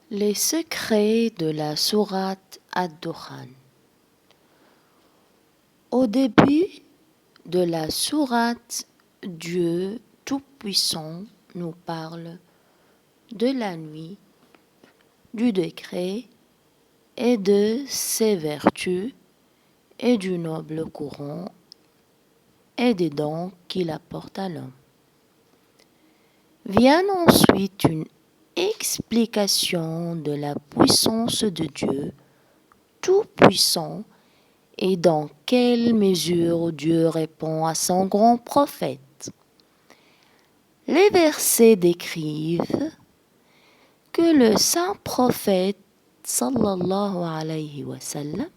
Les secrets de la sourate Ad-Dukhan. Au début de la sourate, Dieu Tout-Puissant nous parle de la nuit, du décret et de ses vertus et du noble courant et des dons qu'il apporte à l'homme. Vient ensuite une explication de la puissance de Dieu Tout-Puissant et dans quelle mesure Dieu répond à son grand prophète. Les versets décrivent que le saint prophète sallallahu alayhi wa sallam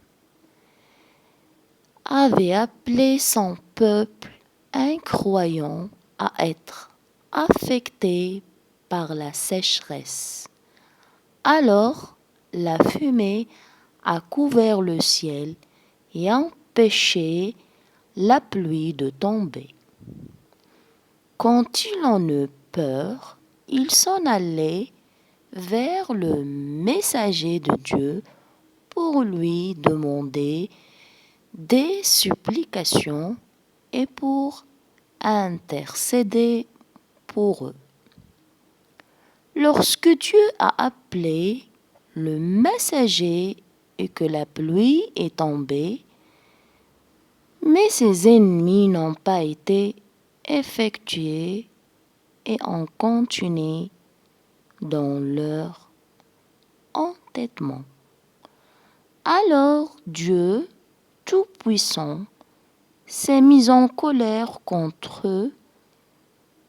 avait appelé son peuple incroyant à être affecté par la sécheresse. Alors, la fumée a couvert le ciel et empêché la pluie de tomber. Quand il en eut peur, il s'en allait vers le messager de Dieu pour lui demander des supplications et pour intercéder pour eux. Lorsque Dieu a appelé le messager et que la pluie est tombée, mais ses ennemis n'ont pas été effectués et ont continué dans leur entêtement. Alors Dieu Tout-Puissant s'est mis en colère contre eux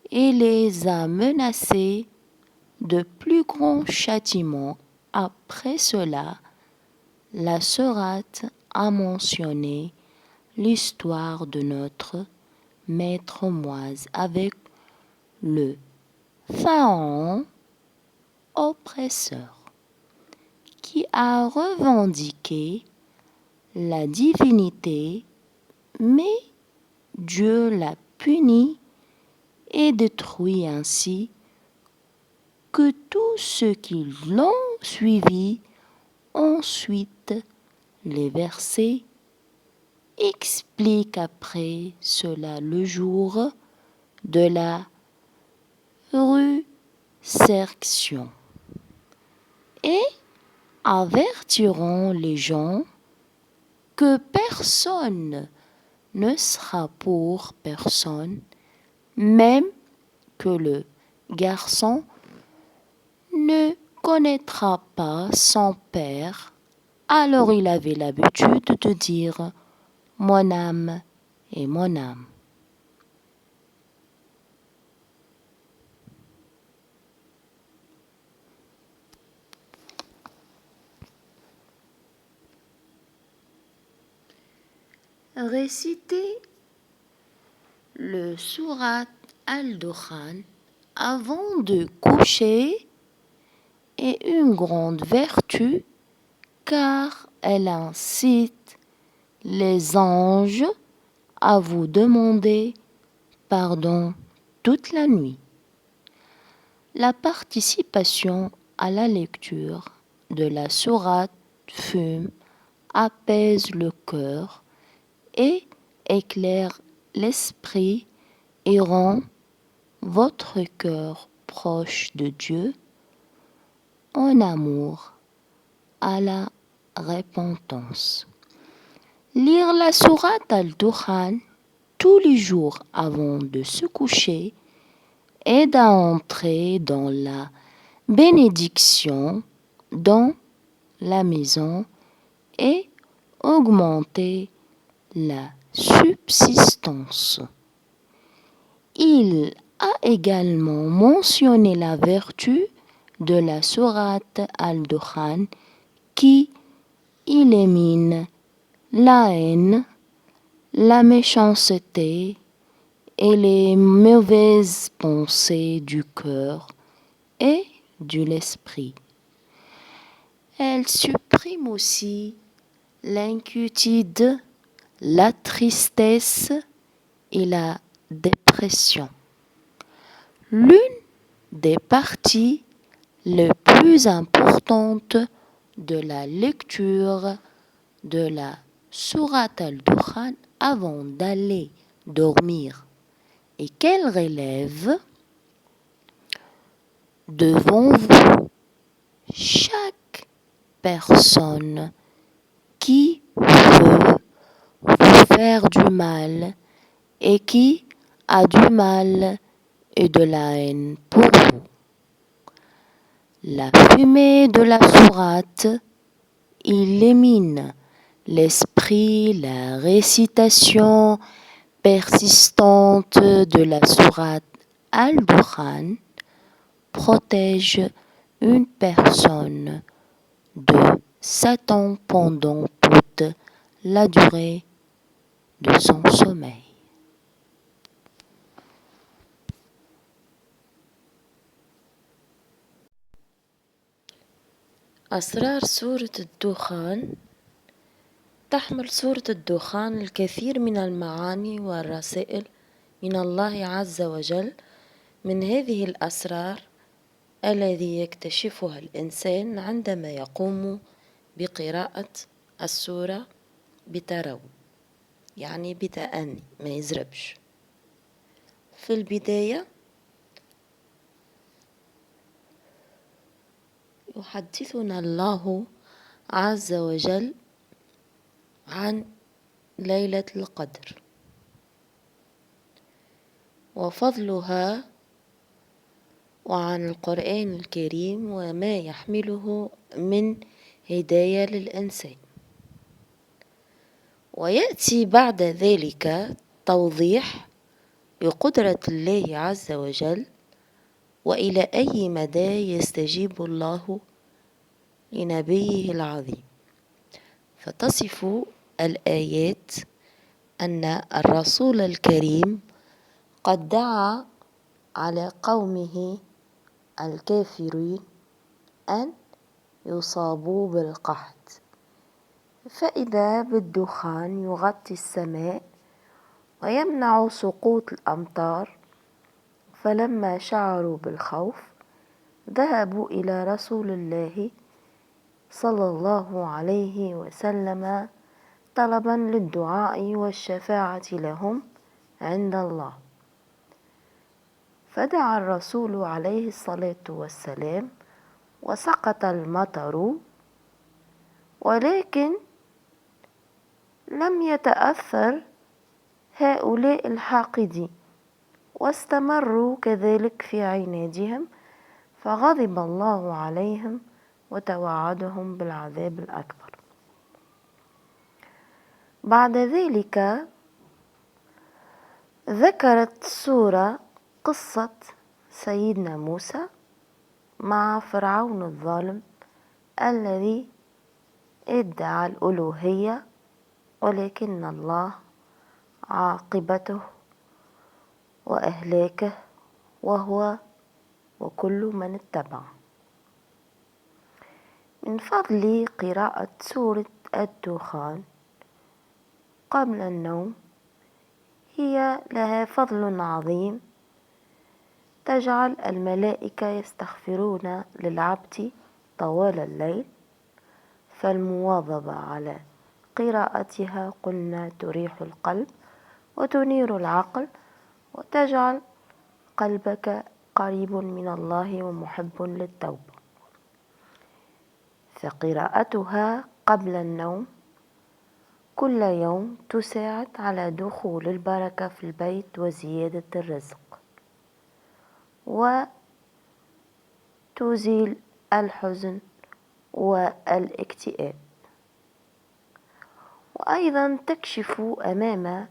et les a menacés de plus grands châtiments. Après cela, la sourate a mentionné l'histoire de notre maître Moïse avec le pharaon oppresseur qui a revendiqué la divinité, mais Dieu l'a puni et détruit ainsi que tous ceux qui l'ont suivi. Ensuite, les versets expliquent après cela le jour de la résurrection et avertiront les gens que personne ne sera pour personne, même que le garçon ne connaîtra pas son père. Alors il avait l'habitude de dire « mon âme et mon âme ». Réciter le sourate Al-Dukhan avant de coucher est une grande vertu car elle incite les anges à vous demander pardon toute la nuit. La participation à la lecture de la sourate fume, apaise le cœur et éclaire l'esprit et rend votre cœur proche de Dieu en amour à la repentance. Lire la sourate Al-Dukhan tous les jours avant de se coucher aide à entrer dans la bénédiction dans la maison et augmenter la subsistance. Il a également mentionné la vertu de la sourate Al-Dukhan qui élimine la haine, la méchanceté et les mauvaises pensées du cœur et de l'esprit. Elle supprime aussi l'inquiétude, la tristesse et la dépression. L'une des parties les plus plus importante de la lecture de la sourate Al-Dukhan avant d'aller dormir et qu'elle relève devant vous chaque personne qui veut vous faire du mal et qui a du mal et de la haine pour vous. La fumée de la sourate illumine l'esprit, la récitation persistante de la sourate Al-Dukhan protège une personne de Satan pendant toute la durée de son sommeil. أسرار سورة الدخان. تحمل سورة الدخان الكثير من المعاني والرسائل من الله عز وجل. من هذه الأسرار الذي يكتشفها الإنسان عندما يقوم بقراءة السورة بتروي، يعني بتأني، ما يزربش. في البداية يحدثنا الله عز وجل عن ليلة القدر وفضلها وعن القرآن الكريم وما يحمله من هداية للإنسان. ويأتي بعد ذلك توضيح بقدرة الله عز وجل وإلى أي مدى يستجيب الله لنبيه العظيم. فتصف الآيات أن الرسول الكريم قد دعا على قومه الكافرين أن يصابوا بالقحط، فإذا بالدخان يغطي السماء ويمنع سقوط الأمطار. فلما شعروا بالخوف ذهبوا إلى رسول الله صلى الله عليه وسلم طلبا للدعاء والشفاعة لهم عند الله. فدعا الرسول عليه الصلاة والسلام وسقط المطر، ولكن لم يتأثر هؤلاء الحاقدين واستمروا كذلك في عنادهم، فغضب الله عليهم وتوعدهم بالعذاب الأكبر. بعد ذلك ذكرت السورة قصة سيدنا موسى مع فرعون الظالم الذي ادعى الألوهية، ولكن الله عاقبته وأهلاكه وهو وكل من اتبعه. من فضل قراءة سورة الدخان قبل النوم هي لها فضل عظيم، تجعل الملائكة يستغفرون للعبد طوال الليل، فالمواظبة على قراءتها قلنا تريح القلب وتنير العقل وتجعل قلبك قريب من الله ومحب للتوبة. فقراءتها قبل النوم كل يوم تساعد على دخول البركة في البيت وزيادة الرزق، وتزيل الحزن والاكتئاب، وأيضا تكشف أمام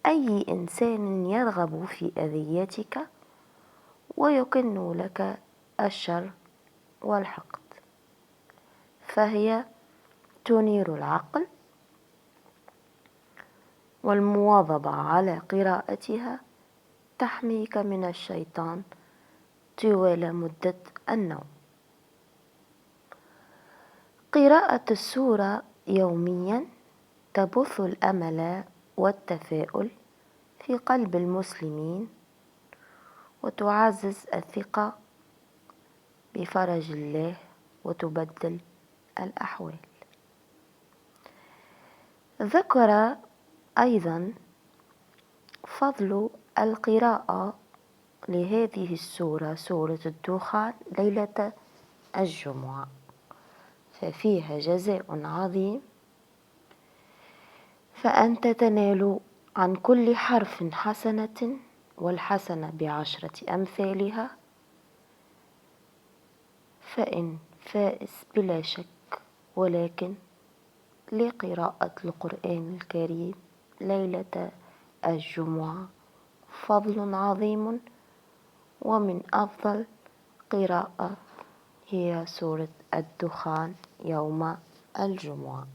أي إنسان يرغب في أذيتك ويكن لك الشر والحقد، فهي تنير العقل، والمواظبة على قراءتها تحميك من الشيطان طوال مدة النوم. قراءة السورة يوميا تبث الأمل والتفاؤل في قلب المسلمين وتعزز الثقة بفرج الله وتبدل الأحوال. ذكر أيضا فضل القراءة لهذه السورة، سورة الدخان، ليلة الجمعة، ففيها جزاء عظيم، فأنت تنال عن كل حرف حسنة، والحسنة ب10 أمثالها، فإن فائز بلا شك، ولكن لقراءة القرآن الكريم ليلة الجمعة فضل عظيم، ومن أفضل قراءة هي سورة الدخان يوم الجمعة.